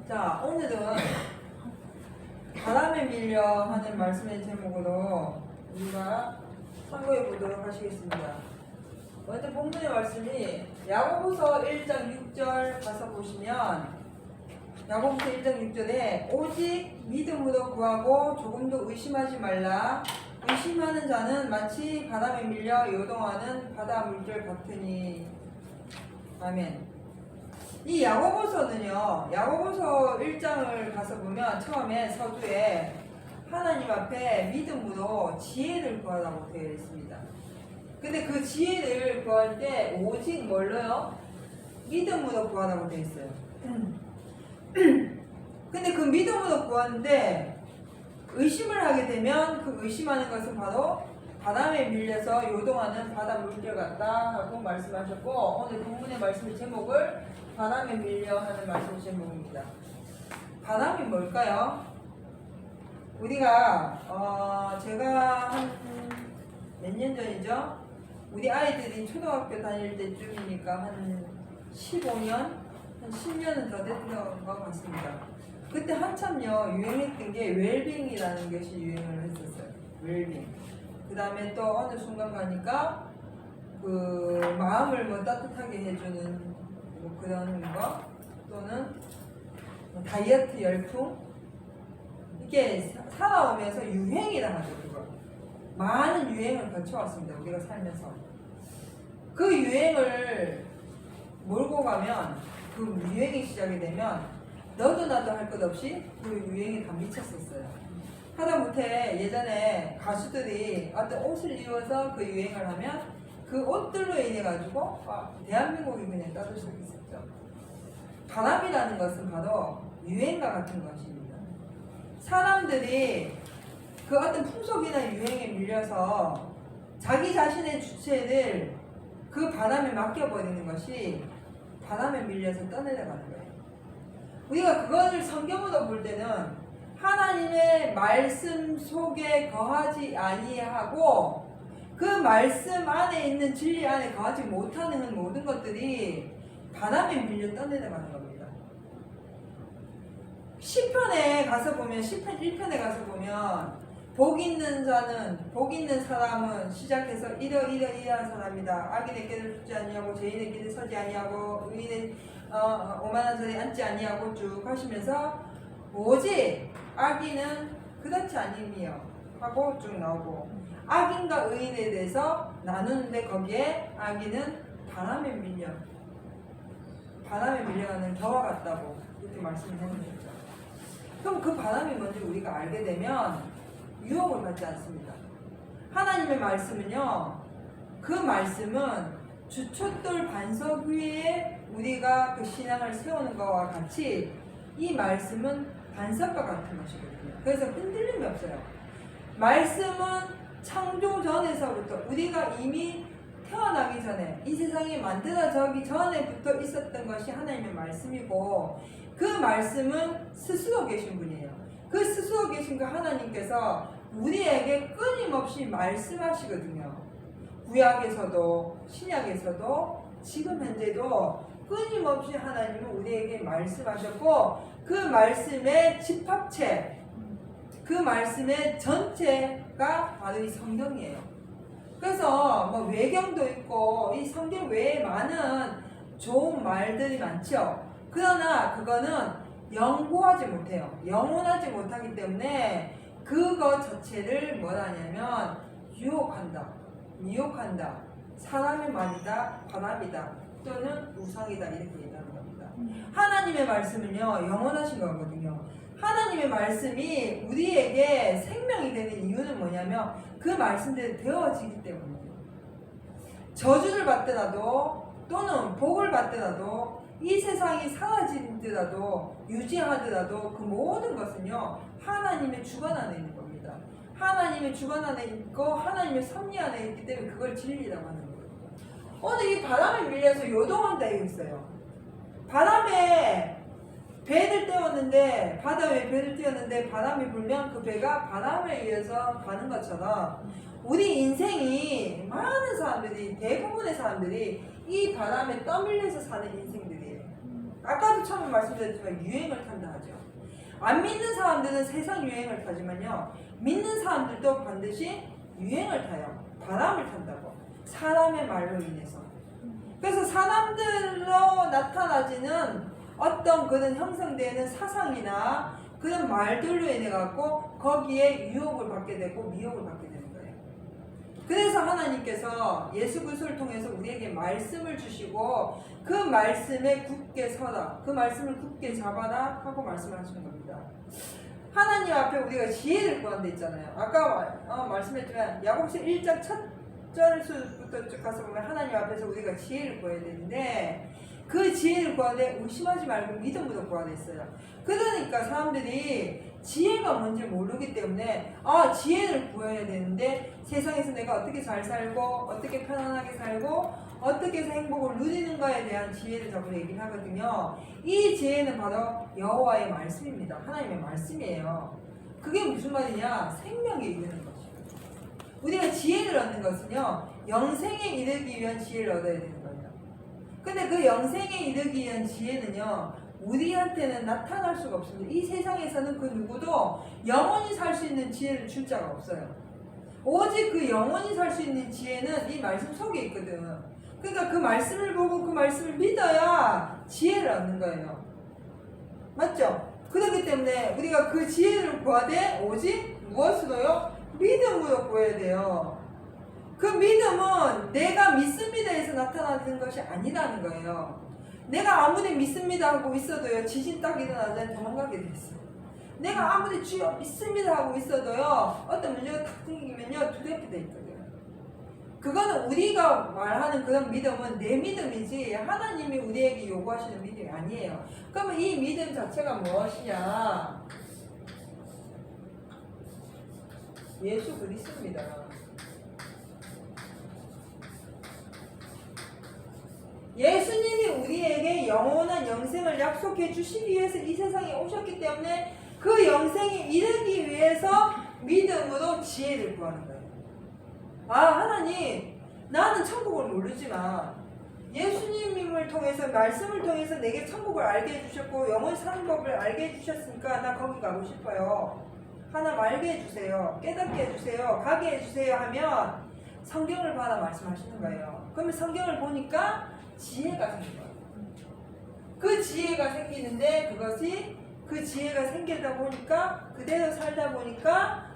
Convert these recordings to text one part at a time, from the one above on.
자, 오늘은 바람에 밀려 하는 말씀의 제목으로 우리가 참고해 보도록 하시겠습니다. 먼저 본문의 말씀이 야고보서 1장 6절 가서 보시면 야고보서 1장 6절에 오직 믿음으로 구하고 조금도 의심하지 말라. 의심하는 자는 마치 바람에 밀려 요동하는 바다 물결 같으니. 아멘. 이 야고보서는요, 야고보서 1장을 가서 보면 처음에 서두에 하나님 앞에 믿음으로 지혜를 구하라고 되어 있습니다. 근데 그 지혜를 구할 때 오직 뭘로요? 믿음으로 구하라고 되어 있어요. 근데 그 믿음으로 구하는데 의심을 하게 되면 그 의심하는 것은 바로 바람에 밀려서 요동하는 바다 물결 같다 하고 말씀하셨고, 오늘 본문의 말씀의 제목을 바람에 밀려 하는 말씀의 제목입니다. 바람이 뭘까요? 우리가 제가 한 몇 년 전이죠? 우리 아이들이 초등학교 다닐 때쯤이니까 한 15년? 한 10년은 더 됐던 것 같습니다. 그때 한참요 유행했던 게 웰빙이라는 것이 유행을 했었어요. 웰빙. 그 다음에 또 어느 순간 가니까 그 마음을 뭐 따뜻하게 해주는 뭐 그런 거, 또는 뭐 다이어트 열풍, 이게 살아오면서 유행이라 하죠. 그거 많은 유행을 거쳐왔습니다. 우리가 살면서 그 유행을 몰고 가면, 그 유행이 시작이 되면 너도 나도 할 것 없이 그 유행에 다 미쳤었어요. 하다못해 예전에 가수들이 어떤 옷을 입어서 그 유행을 하면 그 옷들로 인해 가지고 대한민국이 그냥 떠들썩했었죠. 바람이라는 것은 바로 유행과 같은 것입니다. 사람들이 그 어떤 풍속이나 유행에 밀려서 자기 자신의 주체를 그 바람에 맡겨버리는 것이 바람에 밀려서 떠내려가는 거예요. 우리가 그것을 성경으로 볼 때는 하나님의 말씀 속에 거하지 아니하고 그 말씀 안에 있는 진리 안에 거하지 못하는 모든 것들이 바람에 밀려 떠내려가는 겁니다. 시편에 가서 보면, 시편 1편에 가서 보면 복 있는 사람은 시작해서 이러이러한 사람이다. 악인의 길을 쫓지 아니하고 죄인의 길에 서지 아니하고 의인의 오만한 자리에 앉지 아니하고 쭉 하시면서 오직 악인은 그렇지 아니며 하고 쭉 나오고, 악인과 의인에 대해서 나누는데 거기에 악인은 바람에 밀려가는 겨와 같다고 이렇게 말씀을 해주셨죠. 그럼 그 바람이 뭔지 우리가 알게 되면 유혹을 받지 않습니다. 하나님의 말씀은요, 그 말씀은 주춧돌 반석 위에 우리가 그 신앙을 세우는 것과 같이 이 말씀은 반석과 같은 것이거든요. 그래서 흔들림이 없어요. 말씀은 창조 전에서부터, 우리가 이미 태어나기 전에, 이 세상이 만들어지기 전에부터 있었던 것이 하나님의 말씀이고, 그 말씀은 스스로 계신 분이에요. 그 스스로 계신 그 하나님께서 우리에게 끊임없이 말씀하시거든요. 구약에서도 신약에서도 지금 현재도 끊임없이 하나님은 우리에게 말씀하셨고, 그 말씀의 집합체, 그 말씀의 전체가 바로 이 성경이에요. 그래서 뭐 외경도 있고 이 성경 외에 많은 좋은 말들이 많죠. 그러나 그거는 영구하지 못해요. 영원하지 못하기 때문에 그것 자체를 뭐라 하냐면 유혹한다, 미혹한다, 사람의 말이다, 바람이다, 또는 우상이다, 이렇게 얘기하는 겁니다. 하나님의 말씀은요 영원하신 거거든요. 하나님의 말씀이 우리에게 생명이 되는 이유는 뭐냐면 그 말씀대로 되어지기 때문이에요. 저주를 받더라도 또는 복을 받더라도, 이 세상이 사라지더라도 유지하더라도 그 모든 것은요 하나님의 주관 안에 있는 겁니다. 하나님의 주관 안에 있고 하나님의 섭리 안에 있기 때문에 그걸 진리라고 하는 거예요. 오늘 이 바람에 밀려서 요동한다 이랬어요. 바람에 배를 띄웠는데, 바다에 배를 띄웠는데 바람이 불면 그 배가 바람에 의해서 가는 것처럼 우리 인생이 많은 사람들이, 대부분의 사람들이 이 바람에 떠밀려서 사는 인생들이에요. 아까도 처음에 말씀드렸지만 유행을 탄다 하죠. 안 믿는 사람들은 세상 유행을 타지만요, 믿는 사람들도 반드시 유행을 타요. 바람을 탄다고. 사람의 말로 인해서. 그래서 사람들로 나타나지는 어떤 그런 형성되는 사상이나 그런 말들로 인해 갖고 거기에 유혹을 받게 되고 미혹을 받게 되는 거예요. 그래서 하나님께서 예수 그리스도를 통해서 우리에게 말씀을 주시고 그 말씀에 굳게 서라, 그 말씀을 굳게 잡아라 하고 말씀하시는 겁니다. 하나님 앞에 우리가 지혜를 구한다 했잖아요. 아까 말씀했지만 야고보서 1장 첫 절수부터 쭉 가서 보면 하나님 앞에서 우리가 지혜를 구해야 되는데 그 지혜를 구하되 의심하지 말고 믿음으로 구하라 했어요. 그러니까 사람들이 지혜가 뭔지 모르기 때문에 지혜를 구해야 되는데 세상에서 내가 어떻게 잘 살고 어떻게 편안하게 살고 어떻게 해서 행복을 누리는가에 대한 지혜를 자꾸 얘기를 하거든요. 이 지혜는 바로 여호와의 말씀입니다. 하나님의 말씀이에요. 그게 무슨 말이냐? 생명에 이르는 것이에요. 우리가 지혜를 얻는 것은요, 영생에 이르기 위한 지혜를 얻어야 되는 거예요. 근데 그 영생에 이르기 위한 지혜는요, 우리한테는 나타날 수가 없습니다. 이 세상에서는 그 누구도 영원히 살 수 있는 지혜를 줄 자가 없어요. 오직 그 영원히 살 수 있는 지혜는 이 말씀 속에 있거든. 그러니까 그 말씀을 보고 그 말씀을 믿어야 지혜를 얻는 거예요. 맞죠? 그렇기 때문에 우리가 그 지혜를 구하되 오직 무엇으로요? 믿음으로 구해야 돼요. 그 믿음은 내가 믿습니다에서 나타나는 것이 아니라는 거예요. 내가 아무리 믿습니다 하고 있어도요, 지진 딱 일어나자니 도망가게 돼 있어. 내가 아무리 주여 믿습니다 하고 있어도요, 어떤 문제가 탁 생기면요, 두렵게 돼 있거든요. 그거는 우리가 말하는 그런 믿음은 내 믿음이지 하나님이 우리에게 요구하시는 믿음이 아니에요. 그러면 이 믿음 자체가 무엇이냐? 예수 그리스도입니다. 예수님이 우리에게 영원한 영생을 약속해 주시기 위해서 이 세상에 오셨기 때문에 그 영생에 이르기 위해서 믿음으로 지혜를 구하는 거예요. 하나님, 나는 천국을 모르지만 예수님을 통해서, 말씀을 통해서 내게 천국을 알게 해주셨고 영원히 사는 법을 알게 해주셨으니까 나 거기 가고 싶어요. 하나님 알게 해주세요. 깨닫게 해주세요. 가게 해주세요 하면 성경을 봐라 말씀하시는 거예요. 그러면 성경을 보니까 지혜가 생겨요. 그 지혜가 생기는데 그것이 그 지혜가 생기다 보니까 그대로 살다 보니까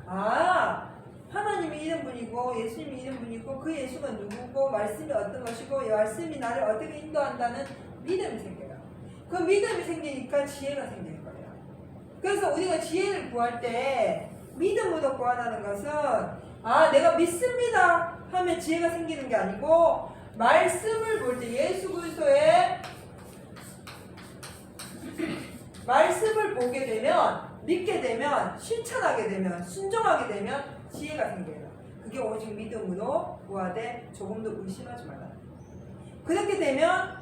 하나님이 이런 분이고 예수님이 이런 분이고 그 예수가 누구고 말씀이 어떤 것이고 말씀이 나를 어떻게 인도한다는 믿음이 생겨요. 그 믿음이 생기니까 지혜가 생기는 거예요. 그래서 우리가 지혜를 구할 때 믿음으로 구하라는 것은 내가 믿습니다 하면 지혜가 생기는 게 아니고 말씀을 볼 때 예수 그리스도의 말씀을 보게 되면, 믿게 되면, 실천하게 되면, 순종하게 되면 지혜가 생겨요. 그게 오직 믿음으로 구하되 조금도 의심하지 말라. 그렇게 되면,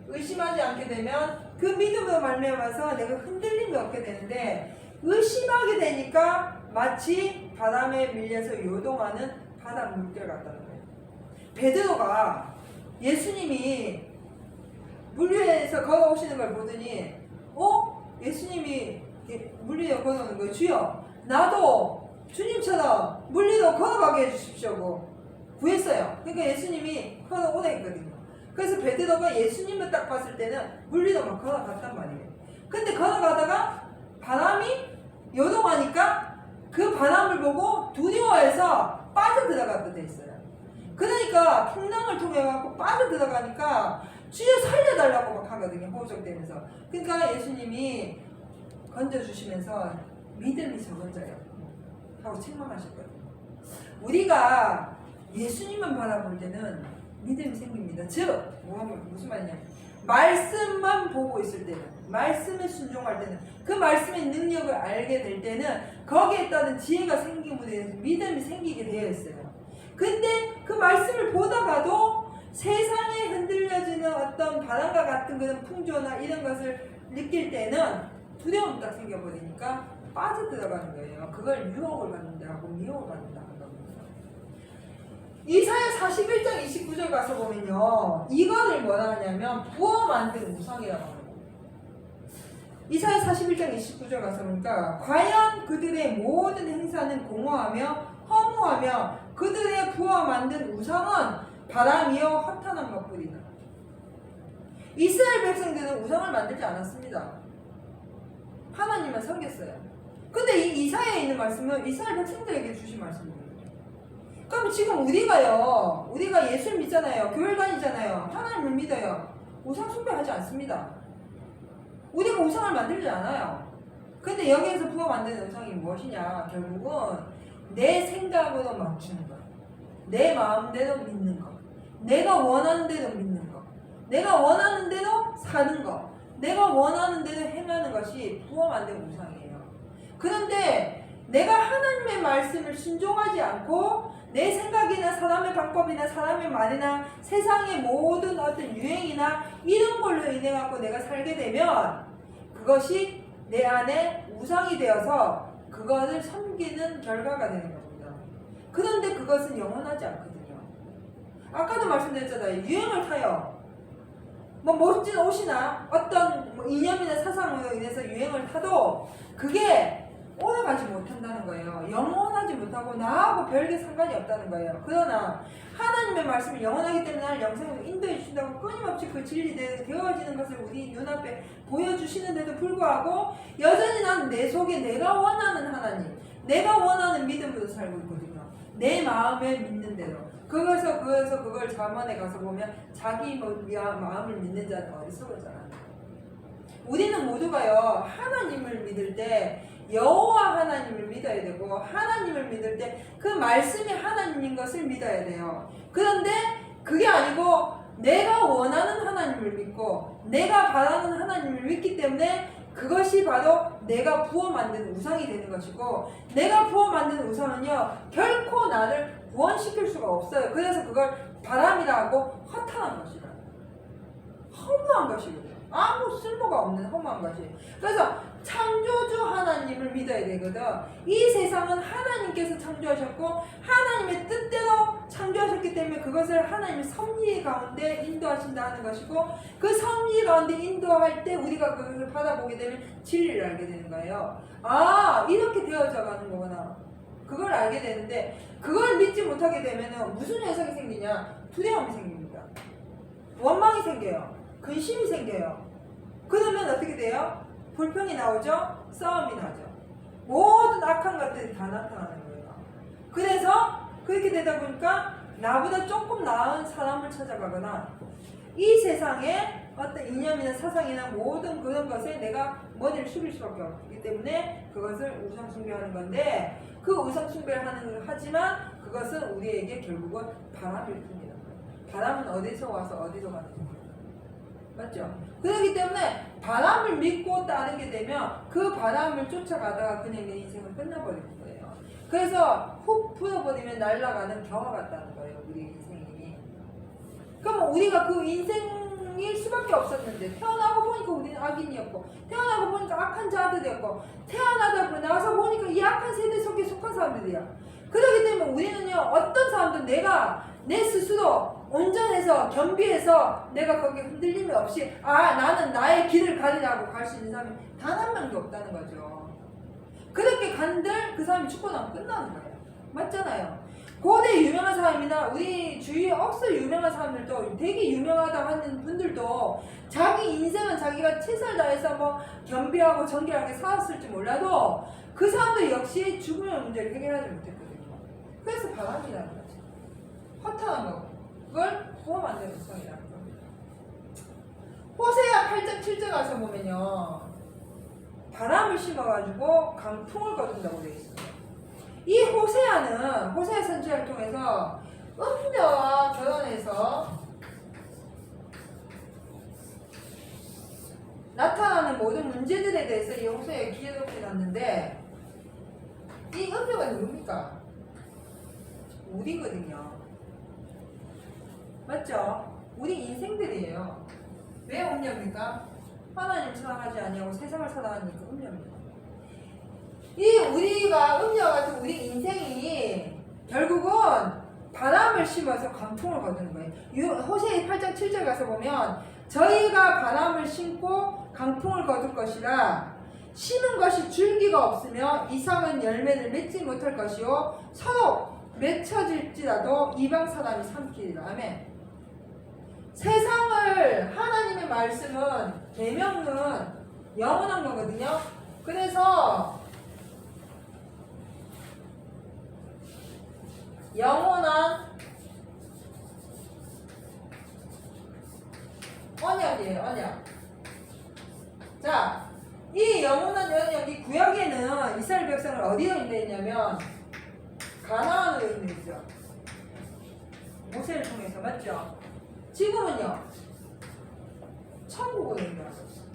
의심하지 않게 되면 그 믿음으로 말미암아서 내가 흔들림이 없게 되는데, 의심하게 되니까 마치 바람에 밀려서 요동하는 바다 물결 같다는 거예요. 베드로가 예수님이 물 위에서 걸어오시는 걸 보더니 예수님이 물 위에 걸어오는 거예요. 주여, 나도 주님처럼 물 위로 걸어가게 해주십시오 구했어요. 그러니까 예수님이 걸어오라 했거든요. 그래서 베드로가 예수님을 딱 봤을 때는 물 위로 막 걸어갔단 말이에요. 근데 걸어가다가 바람이 요동하니까 그 바람을 보고 두려워해서 빠져들어갔다 돼 있어요. 그러니까 풍랑을 통해 갖고 빠져들어가니까 주여 살려달라고 막 하거든요. 호적되면서. 그러니까 예수님이 건져주시면서 믿음이 적은자요 하고 책망하셨거든요. 우리가 예수님만 바라볼 때는 믿음이 생깁니다. 즉 무슨 말이냐, 말씀만 보고 있을 때는, 말씀에 순종할 때는, 그 말씀의 능력을 알게 될 때는 거기에 따른 지혜가 생김으로 인해서 믿음이 생기게 되어 있어요. 근데 그 말씀을 보다가도 세상에 흔들려지는 어떤 바람과 같은 그런 풍조나 이런 것을 느낄 때는 두려움이 딱 생겨버리니까 빠져들어가는 거예요. 그걸 유혹을 받는다고 미혹을 받는다고 합니다. 이사야 41장 29절 가서 보면요, 이거를 뭐라 하냐면 부어 만든 우상이라고 합니다. 이사야 41장 29절 가서 보니까 과연 그들의 모든 행사는 공허하며 허무하며 그들의 부어 만든 우상은 바람이요 허탄한 것뿐이다. 이스라엘 백성들은 우상을 만들지 않았습니다. 하나님만 섬겼어요. 근데 이 이사야에 있는 말씀은 이스라엘 백성들에게 주신 말씀입니다. 그럼 지금 우리가 예수를 믿잖아요. 교회를 다니잖아요. 하나님을 믿어요. 우상 숭배하지 않습니다. 우리가 우상을 만들지 않아요. 근데 여기에서 부어 만드는 우상이 무엇이냐? 결국은 내 생각으로 맞추는 것, 내 마음대로 믿는 것, 내가 원하는 대로 믿는 것, 내가 원하는 대로 사는 것, 내가 원하는 대로 행하는 것이 부어 만든 우상이에요. 그런데 내가 하나님의 말씀을 순종하지 않고 내 생각이나 사람의 방법이나 사람의 말이나 세상의 모든 어떤 유행이나 이런 걸로 인해 갖고 내가 살게 되면 그것이 내 안에 우상이 되어서 그것을 섬기는 결과가 되는 겁니다. 그런데 그것은 영원하지 않거든요. 아까도 말씀드렸잖아요. 유행을 타요. 뭐 멋진 옷이나 어떤 이념이나 사상으로 인해서 유행을 타도 그게 오래가지 못한다는 거예요. 영원하지 못하고 나하고 별개 상관이 없다는 거예요. 그러나 하나님의 말씀이 영원하기 때문에 나를 영생으로 인도해 주신다고 끊임없이 그 진리대로 되어지는 것을 우리 눈앞에 보여주시는데도 불구하고 여전히 나는 내 속에 내가 원하는 하나님, 내가 원하는 믿음으로 살고 있거든요. 내 마음에 믿는 대로. 그걸 잠언에 가서 보면 자기 마음을 믿는 자는 어리석었잖아요. 우리는 모두가요 하나님을 믿을 때 여호와 하나님을 믿어야 되고 하나님을 믿을 때 그 말씀이 하나님인 것을 믿어야 돼요. 그런데 그게 아니고 내가 원하는 하나님을 믿고 내가 바라는 하나님을 믿기 때문에 그것이 바로 내가 부어 만든 우상이 되는 것이고 내가 부어 만든 우상은요 결코 나를 구원시킬 수가 없어요. 그래서 그걸 바람이라 하고 허탄한 것이다. 허무한 것이거든요. 아무 쓸모가 없는 허무한 것이. 그래서 창조주 하나님을 믿어야 되거든. 이 세상은 하나님께서 창조하셨고 하나님의 뜻대로 창조하셨기 때문에 그것을 하나님의 섭리 가운데 인도하신다 하는 것이고 그 섭리 가운데 인도할 때 우리가 그것을 받아보게 되면 진리를 알게 되는 거예요. 아 이렇게 되어져 가는 거구나. 그걸 알게 되는데 그걸 믿지 못하게 되면 무슨 현상이 생기냐? 두려움이 생깁니다. 원망이 생겨요. 근심이 생겨요. 그러면 어떻게 돼요? 불평이 나오죠? 싸움이 나죠. 모든 악한 것들이 다 나타나는 거예요. 그래서 그렇게 되다 보니까 나보다 조금 나은 사람을 찾아가거나 이 세상에 어떤 이념이나 사상이나 모든 그런 것에 내가 머리를 숙일 수밖에 없기 때문에 그것을 우상숭배하는 건데 그 우상숭배를 하지만 그것은 우리에게 결국은 바람일 뿐이다. 바람은 어디서 와서 어디로 가는 거예요. 맞죠? 그렇기 때문에 바람을 믿고 따르게 되면 그 바람을 쫓아가다가 그냥 내 인생은 끝나버릴 거예요. 그래서 훅 풀어버리면 날아가는 겨와 같다는 거예요. 우리 인생이. 그럼 우리가 그 인생일 수밖에 없었는데 태어나고 보니까 우리는 악인이었고 태어나고 보니까 악한 자들이었고 태어나다 나와서 보니까 이 악한 세대 속에 속한 사람들이야. 그렇기 때문에 우리는요 어떤 사람도 내 스스로 온전해서 겸비해서 내가 거기에 흔들림이 없이 나는 나의 길을 가리라고 갈 수 있는 사람이 단 한 명도 없다는 거죠. 그렇게 간들 그 사람이 죽고 나면 끝나는 거예요. 맞잖아요. 고대 유명한 사람이나 우리 주위에 억수 유명한 사람들도 되게 유명하다 하는 분들도 자기 인생은 자기가 최선을 다해서 뭐 겸비하고 정결하게 살았을지 몰라도 그 사람들 역시 죽음의 문제를 해결하지 못했거든요. 그래서 바람이라는 거죠. 허탄한 거고 그걸 부어 만드는 우상이라는 겁니다. 호세아 8장 7절 가서 보면요 바람을 심어가지고 강풍을 거둔다고 되어 있어요. 이 호세아 선지자를 통해서 음녀와 결혼해서 나타나는 모든 문제들에 대해서 이 호세아에 기록해 놨는데 이 음녀가 누굽니까? 우리거든요. 맞죠? 우리 인생들이에요. 왜 음녀입니까? 하나님 사랑하지 아니하고 세상을 사랑하니까 음녀입니다. 이 우리가 음녀 같은 우리 인생이 결국은 바람을 심어서 강풍을 거두는 거예요. 호세아 8장 7절 가서 보면 저희가 바람을 심고 강풍을 거둘 것이라. 심은 것이 줄기가 없으며 이삭은 열매를 맺지 못할 것이요 서로 맺혀질지라도 이방 사람이 삼키리라. 아멘. 세상을 하나님의 말씀은 계명은 영원한 거거든요. 그래서 영원한 언약이에요. 언약. 자, 이 영원한 언약이 구약에는 이스라엘 백성을 어디에 인도했냐면 가나안으로 인도했죠. 모세를 통해서. 맞죠? 지금은요 천국으로 인도하고 있어요.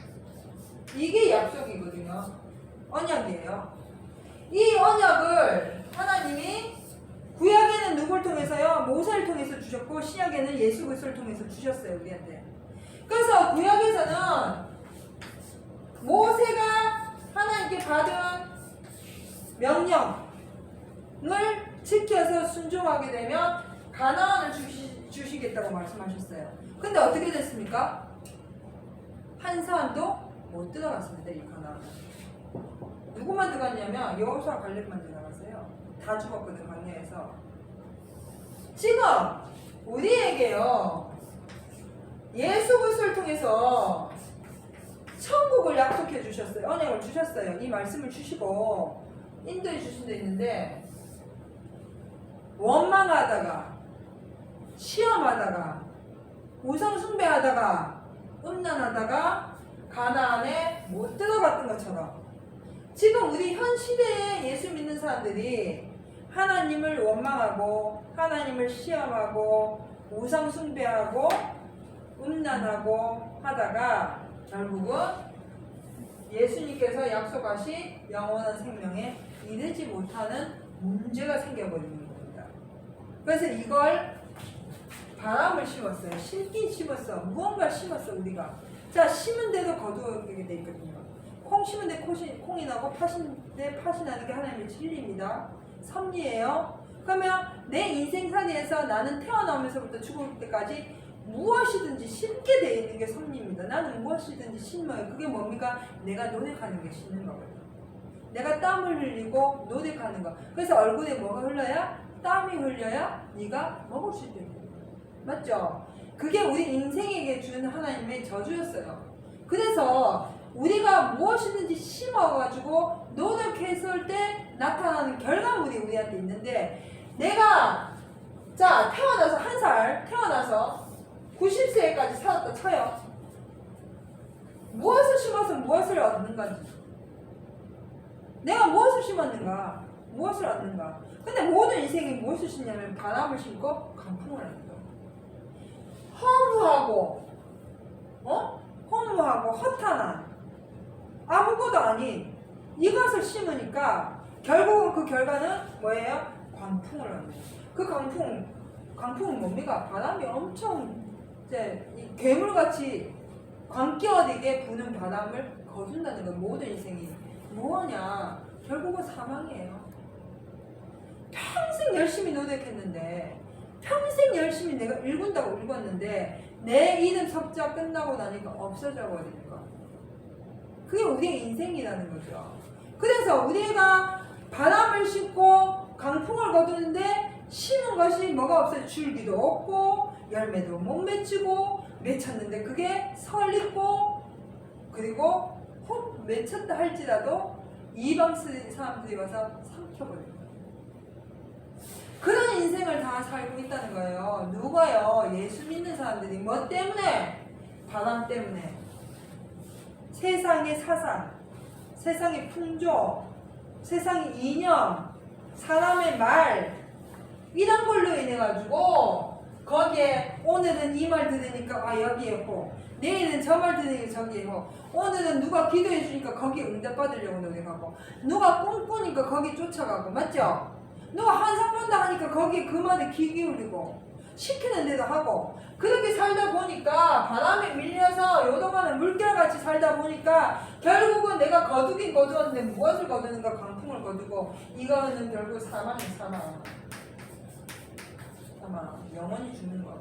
이게 약속이거든요. 언약이에요. 이 언약을 하나님이 구약에는 누굴 통해서요? 모세를 통해서 주셨고 신약에는 예수 그리스도를 통해서 주셨어요. 우리한테. 그래서 구약에서는 모세가 하나님께 받은 명령을 지켜서 순종하게 되면 가나안을 주시겠다고 말씀하셨어요. 근데 어떻게 됐습니까? 한 사람도 못 들어갔습니다. 이 가나안은. 누구만 들어갔냐면 여호수아 갈렙만 들어갔어요. 다 죽었거든, 광야에서. 지금 우리에게요 예수 그리스도를 통해서 천국을 약속해 주셨어요. 언약을 주셨어요. 이 말씀을 주시고 인도해 주신 데 있는데, 원망하다가 시험하다가 우상 숭배하다가 음란하다가 가나안에 못 들어갔던 것처럼 지금 우리 현 시대에 예수 믿는 사람들이 하나님을 원망하고 하나님을 시험하고 우상 숭배하고 음란하고 하다가 결국은 예수님께서 약속하신 영원한 생명에 이르지 못하는 문제가 생겨버리는 겁니다. 그래서 이걸 바람을 심었어요. 심긴 심었어. 무언가 심었어 우리가. 자, 심은 데도 거두게 돼 있거든요. 콩 심은 데 콩이 나고 파신 데 팥이 나는 게 하나님의 진리입니다. 섭리예요. 그러면 내 인생살이에서 나는 태어나면서부터 죽을 때까지 무엇이든지 심게 되어 있는 게 섭리입니다. 나는 무엇이든지 심어요. 그게 뭡니까? 내가 노력하는 게 심는 거거든요. 내가 땀을 흘리고 노력하는 거. 그래서 얼굴에 뭐가 흘러야? 땀이 흘려야 네가 먹을 수 있는 거예요. 맞죠? 그게 우리 인생에게 주는 하나님의 저주였어요. 그래서 우리가 무엇이든지 심어가지고 노력했을 때 나타나는 결과물이 우리한테 있는데, 내가 자 태어나서 한 살 태어나서 90세까지 살았다 쳐요. 무엇을 심어서 무엇을 얻는 건지, 내가 무엇을 심었는가, 무엇을 얻는가. 근데 모든 인생이 무엇을 심냐면 바람을 심고 강풍을 하는 거예요. 허무하고 허무하고 허탄한 아무것도 아닌 이것을 심으니까 결국은 그 결과는 뭐예요? 광풍을 하는 거예요. 그 광풍은 뭡니까? 바람이 엄청 이제 괴물같이 광기어리게 부는 바람을 거둔다는 거예요. 모든 인생이 뭐하냐? 결국은 사망이에요. 평생 열심히 노력했는데, 평생 열심히 내가 읽은다고 읽었는데 내 이름 석자 끝나고 나니까 없어져 버리는 거. 그게 우리의 인생이라는 거죠. 그래서 우리가 바람을 싣고 강풍을 거두는데 심은 것이 뭐가 없어요? 줄기도 없고 열매도 못 맺히고, 맺혔는데 그게 설리고, 그리고 혹 맺혔다 할지라도 이방 사람들이 와서 삼켜버려요. 그런 인생을 다 살고 있다는 거예요. 누가요? 예수 믿는 사람들이. 뭐 때문에? 바람 때문에. 세상의 사상, 세상의 풍조, 세상의 이념, 사람의 말, 이런 걸로 인해 가지고 거기에 오늘은 이 말 들으니까 아 여기에 호, 내일은 저 말 들으니까 저기에 호, 오늘은 누가 기도해 주니까 거기에 응답받으려고 노력하고, 누가 꿈꾸니까 거기 쫓아가고. 맞죠? 누가 한상 본다 하니까 거기에 그 말에 귀 기울이고 시키는 대로 하고, 그렇게 살다 보니까 바람에 밀려서 요동하는 물결같이 살다 보니까 결국은 내가 거두긴 거두었는데 무엇을 거두는가? 강풍을 거두고, 이거는 결국 사망. 영원히 죽는 거.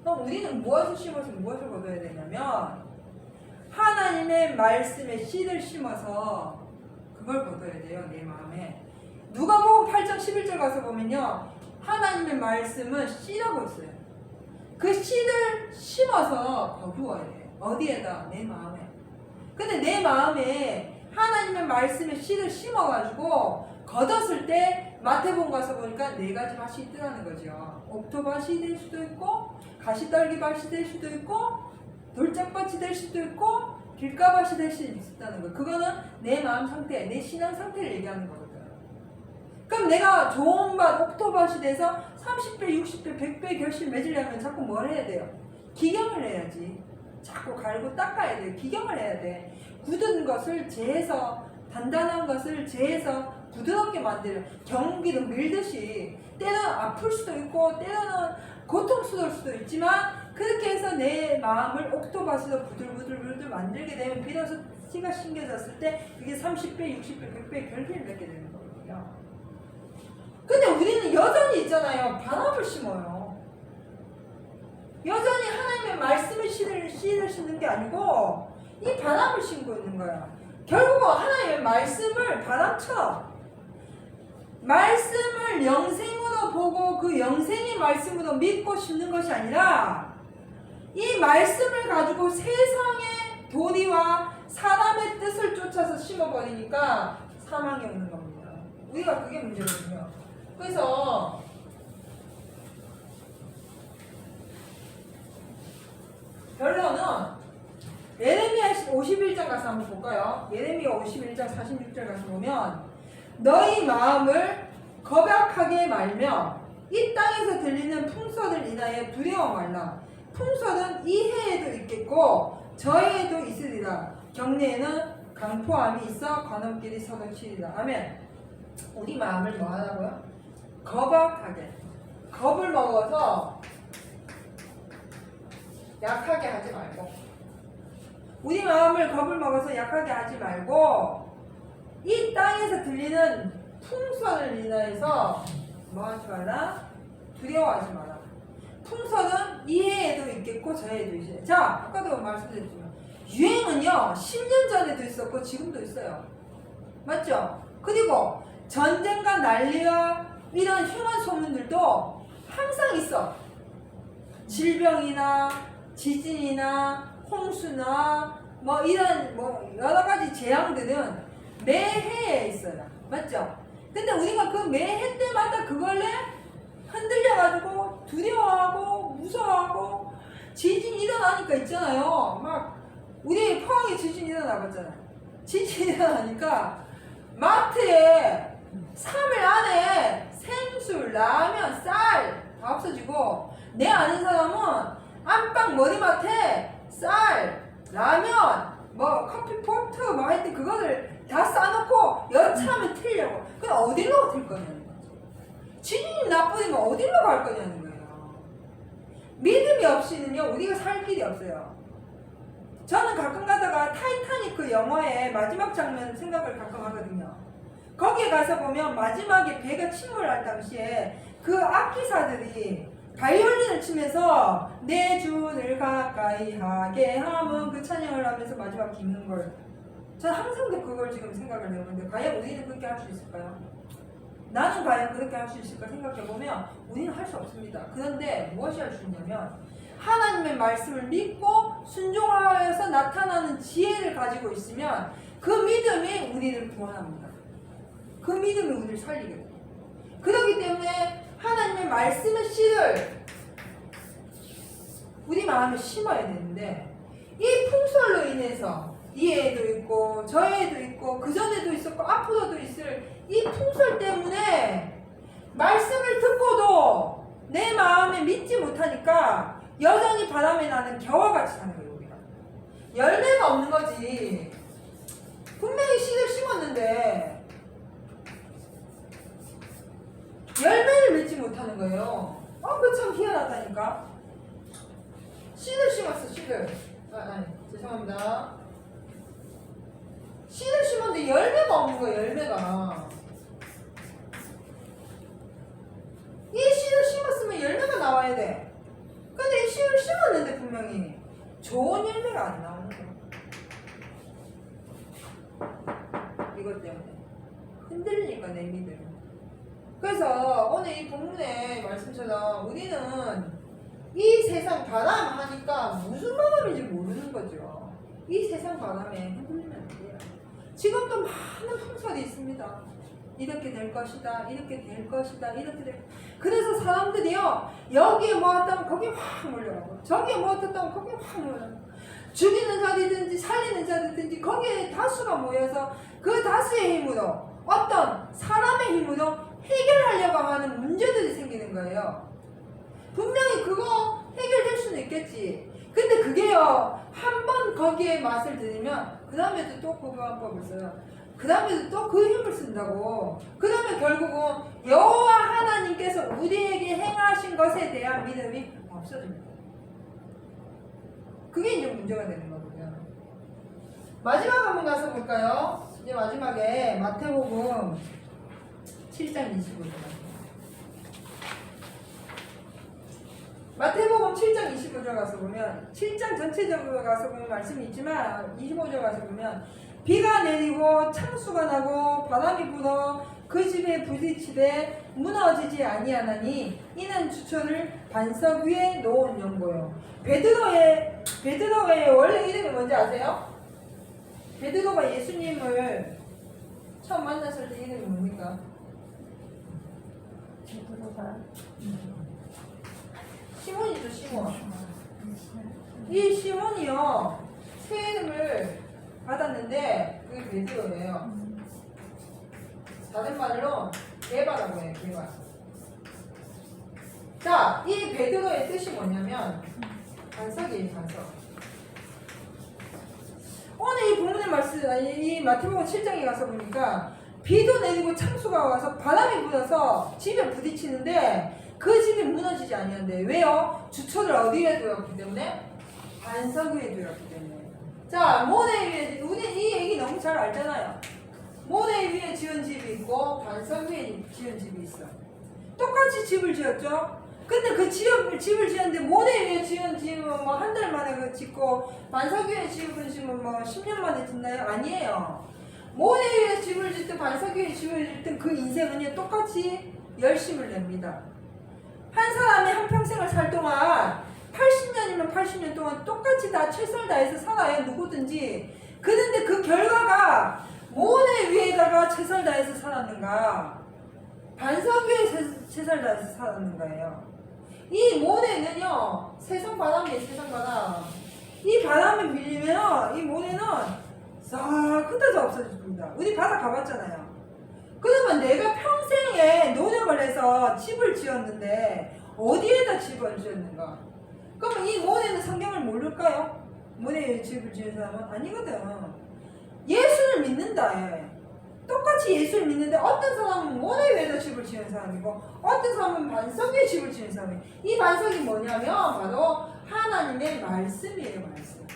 그럼 우리는 무엇을 심어서 무엇을 거둬야 되냐면, 하나님 하나님의 말씀에 씨를 심어서 그걸 거둬야 돼요. 내 마음에. 누가복음 8장 11절 가서 보면요, 하나님의 말씀은 씨라고 있어요. 그 씨를 심어서 거두어야 돼요. 어디에다? 내 마음에. 근데 내 마음에 하나님의 말씀에 씨를 심어가지고 걷었을 때 마태복음 가서 보니까 4가지 맛이 있더라는 거죠. 옥토밭이 될 수도 있고, 가시떨기밭이 될 수도 있고, 돌짝밭이 될 수도 있고, 길가밭이 될 수도 있다는 거예요. 그거는 내 마음 상태, 내 신앙 상태를 얘기하는 거거든. 그럼 내가 좋은 밭, 옥토밭이 돼서 30배, 60배, 100배 결실 맺으려면 자꾸 뭘 해야 돼요? 기경을 해야지. 자꾸 갈고 닦아야 돼요. 기경을 해야 돼. 굳은 것을 재해서, 단단한 것을 재해서 부드럽게 만들어. 경기도 밀듯이 때로는 아플 수도 있고 때로는 고통스러울 수도 있지만, 그렇게 해서 내 마음을 옥토밭으로 부들부들 만들게 되면 비로소 씨가 심겨졌을 때 그게 30배, 60배, 100배 결실을 맺게 되는 거거든요. 근데 우리는 여전히 있잖아요. 바람을 심어요. 여전히 하나님의 말씀의 씨를 심는 게 아니고 이 바람을 심고 있는 거야. 결국은 하나님의 말씀을 바람처럼, 말씀을 영생으로 보고 그 영생의 말씀으로 믿고 심는 것이 아니라 이 말씀을 가지고 세상의 도리와 사람의 뜻을 쫓아서 심어버리니까 사망이 오는 겁니다. 우리가 그게 문제거든요. 그래서 결론은 예레미야 51장 가서 한번 볼까요? 예레미야 51장 46절 가서 보면, 너희 마음을 거박하게 말며 이 땅에서 들리는 풍설을 인하여 두려워 말라. 풍설은 이 해에도 있겠고 저 해에도 있으리라. 경내에는 강포함이 있어 관원끼리 서독치리라. 아멘. 우리 마음을 뭐 하라고요? 거박하게. 겁을 먹어서 약하게 하지 말고, 우리 마음을 겁을 먹어서 약하게 하지 말고, 이 땅에서 들리는 풍설을 인하여서 뭐 하지 마라? 두려워하지 마라. 풍설은 이 해에도 있겠고 저 해에도 있어요. 자, 아까도 말씀드렸지만 유행은요 10년 전에도 있었고 지금도 있어요. 맞죠? 그리고 전쟁과 난리와 이런 흉한 소문들도 항상 있어. 질병이나 지진이나 홍수나 뭐 이런 뭐 여러 가지 재앙들은 매해에 있어요. 맞죠? 근데 우리가 그 매해 때마다 그걸로 흔들려가지고 두려워하고 무서워하고, 지진이 일어나니까 있잖아요. 막 우리 포항에 지진이 일어나봤잖아요. 지진이 일어나니까 마트에 3일 안에 생술, 라면, 쌀 다 없어지고, 내 아는 사람은 안방 머리맡에 쌀, 라면, 뭐 커피 포트 뭐 하여튼 그거를 다 싸놓고 여차하면 틀려고. 그럼 어디로 틀 거냐는 거지. 지진이 나쁘면 어디로 갈 거냐는 거예요. 믿음이 없이는요 우리가 살 길이 없어요. 저는 가끔 가다가 타이타닉 그 영화의 마지막 장면 생각을 가끔 하거든요. 거기에 가서 보면 마지막에 배가 침몰할 당시에 그 악기사들이 바이올린을 치면서 내 주를 가까이 하게 함은 그 찬양을 하면서 마지막 기는 걸, 저는 항상 그걸 지금 생각을 해보는데, 과연 우리는 그렇게 할 수 있을까요? 나는 과연 그렇게 할 수 있을까 생각해보면 우리는 할 수 없습니다. 그런데 무엇이 할 수 있냐면, 하나님의 말씀을 믿고 순종하여서 나타나는 지혜를 가지고 있으면 그 믿음이 우리를 구원합니다. 그 믿음이 우리를 살리게 돼요. 그렇기 때문에 하나님의 말씀의 씨를 우리 마음에 심어야 되는데, 이 풍설로 인해서 이 애도 있고 저 애도 있고 그 전에도 있었고 앞으로도 있을 이 풍설 때문에 말씀을 듣고도 내 마음에 믿지 못하니까 여전히 바람에 나는 겨와 같이 사는 거예요. 우리가 열매가 없는 거지. 분명히 씨를 심었는데 열매를 맺지 못하는 거예요. 그 참 희한하다니까. 씨를 심었어, 씨를. 죄송합니다. 씨를 심었는데 열매가 없는 거예요, 열매가. 이 씨를 심었으면 열매가 나와야 돼. 근데 이 씨를 심었는데 분명히 좋은 열매가 안 나오는 거예요. 이것 때문에 흔들리니까 내 믿음이. 그래서 오늘 이 본문의 말씀처럼 우리는 이 세상 바람 하니까 무슨 바람인지 모르는 거죠. 이 세상 바람에 흔들리면 안 돼요. 지금도 많은 풍설이 있습니다. 이렇게 될 것이다, 이렇게 될 것이다, 이렇게 될. 그래서 사람들이요, 여기에 모았다면 거기에 확 몰려가고, 저기에 모았다면 거기에 확 몰려가고, 죽이는 자리든지 살리는 자리든지 거기에 다수가 모여서 그 다수의 힘으로 어떤 사람의 힘으로 해결하려고 하는 문제들이 생기는 거예요. 분명히 그거 해결될 수는 있겠지. 근데 그게요, 한 번 거기에 맛을 들이면 그 다음에도 또 그 방법을 써요. 그 다음에도 또 그 힘을 쓴다고. 그 다음에 결국은 여호와 하나님께서 우리에게 행하신 것에 대한 믿음이 없어집니다. 그게 이제 문제가 되는 거거든요. 마지막 한번 가서 볼까요? 이제 마지막에 마태복음 7장 25절. 마태복음 7장 25절 가서 보면, 7장 전체적으로 가서 보면 말씀이 있지만 25절 가서 보면, 비가 내리고 창수가 나고 바람이 불어 그 집에 부딪히되 무너지지 아니하나니 이는 주초를 반석 위에 놓은 연고요. 베드로의 원래 이름이 뭔지 아세요? 베드로가 예수님을 처음 만났을 때 이름이 뭡니까? 시몬이죠, 시몬. 이 시몬이요, 새 이름을 받았는데 그게 베드로예요. 다른 말로 게바라고 해요, 게바. 자, 이 베드로의 뜻이 뭐냐면 반석이에요, 반석. 오늘 이 본문의 말씀, 이 마태복음 7장에 가서 보니까 비도 내리고 창수가 와서 바람이 불어서 집에 부딪히는데 그 집이 무너지지 아니한데. 왜요? 주초를 어디에 두었기 때문에? 반석 위에 두었기 때문에. 자, 모래 위에, 우리 이 얘기 너무 잘 알잖아요. 모래 위에 지은 집이 있고 반석 위에 지은 집이 있어. 똑같이 집을 지었죠? 근데 그 집을 지었는데 모래 위에 지은 집은 뭐 한 달 만에 그 짓고 반석 위에 지은 집은 뭐 10년 만에 짓나요? 아니에요. 모래 위에 집을 짓든 반석 위에 집을 짓든 그 인생은요, 똑같이 열심을 냅니다. 한 사람이 한 평생을 살 동안 80년이면 80년 동안 똑같이 다 최선을 다해서 살아요, 누구든지. 그런데 그 결과가 모래 위에다가 최선을 다해서 살았는가, 반석 위에 최선을 다해서 살았는가예요. 이 모래는요, 세상 바람이에요, 세상 바람. 이 바람에 밀리면 이 모래는 싹 흩어져 없어집니다. 우리 바다 가봤잖아요. 그러면 내가 평생에 노력을 해서 집을 지었는데 어디에다 집을 지었는가? 그러면 이 모래는 성경을 모를까요? 모래에 집을 지은 사람은 아니거든. 예수를 믿는다. 똑같이 예수를 믿는데 어떤 사람은 모래 위에다 집을 지은 사람이고 어떤 사람은 반석 위에 집을 지은 사람이에요. 이 반석이 뭐냐면 바로 하나님의 말씀이에요, 말씀.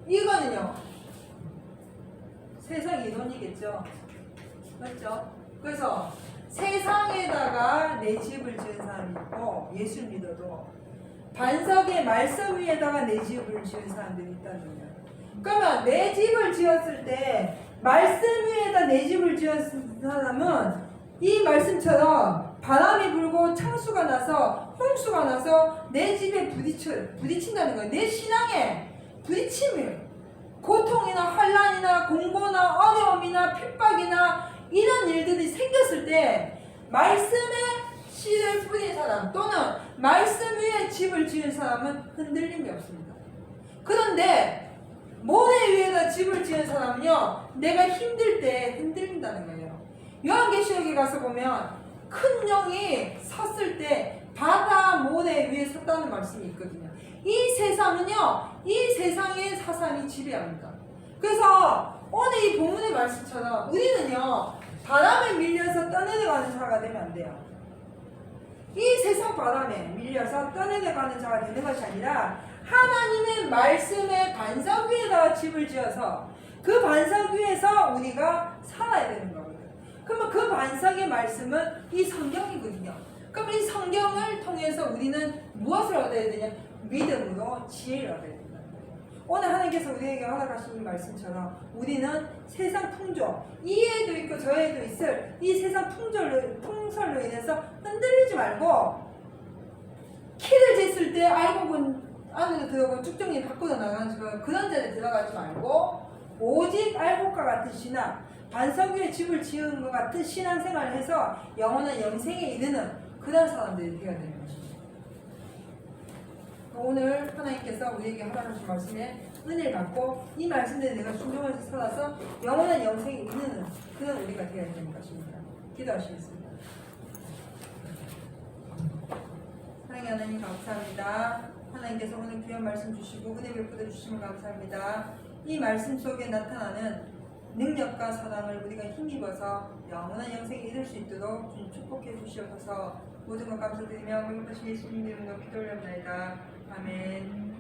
이거는요, 세상 이론이겠죠. 맞죠? 그래서 세상에다가 내 집을 지은 사람이 있고, 예수 믿어도 반석의 말씀 위에다가 내 집을 지은 사람들이 있다는 거예요. 그러면 내 집을 지었을 때 말씀 위에다 내 집을 지었을 사람은 이 말씀처럼 바람이 불고 창수가 나서 홍수가 나서 내 집에 부딪힌다는 거예요. 내 신앙에 부딪힘을, 고통이나 환난이나 공고나 어려움이나 핍박이나 이런 일들이 생겼을 때 말씀에 씨를 뿌린 사람 또는 말씀 위에 집을 지은 사람은 흔들림이 없습니다. 그런데 모래 위에다 집을 지은 사람은요, 내가 힘들 때 흔들린다는 거예요. 요한계시록에 가서 보면 큰 영이 섰을 때 바다 모래 위에 섰다는 말씀이 있거든요. 이 세상은요, 이 세상의 사상이 지배합니다. 그래서 오늘 이 본문의 말씀처럼 우리는요, 바람에 밀려서 떠내려가는 자가 되면 안 돼요. 이 세상 바람에 밀려서 떠내려가는 자가 되는 것이 아니라 하나님의 말씀의 반석 위에다가 집을 지어서 그 반석 위에서 우리가 살아야 되는 거거든요. 그러면 그 반석의 말씀은 이 성경이거든요. 그럼 이 성경을 통해서 우리는 무엇을 얻어야 되냐? 믿음으로 지혜를 얻어야 된다는 거예요. 오늘 하나님께서 우리에게 허락하신 말씀처럼 우리는 세상 풍조, 이에도 있고 저에도 있을 이 세상 풍설로 인해서 흔들리지 말고 키를 쟀을 때 알곡은 안으로 들어가고 쭉정이 밖으로 나가는 그런 자리에 들어가지 말고 오직 알곡과 같은 신앙, 반석 위에 집을 지은 것 같은 신앙생활을 해서 영원한 영생에 이르는 그런 사람들이 되어야 되는 것입니다. 오늘 하나님께서 우리에게 허락하신 말씀에 은혜를 받고 이 말씀대로 내가 순종해서 살아서 영원한 영생에 이르는 그런 우리가 되어야 되는 것입니다. 기도하시겠습니다. 사랑의 하나님 감사합니다. 하나님께서 오늘 귀한 말씀 주시고 은혜 베풀어 주시면 감사합니다. 이 말씀 속에 나타나는 능력과 사랑을 우리가 힘입어서 영원한 영생에 이를 수 있도록 주님 축복해 주시옵소서. 모든 것 감사드리며 거룩하신 예수님 이름으로 기도 올려옵나이다. 아멘.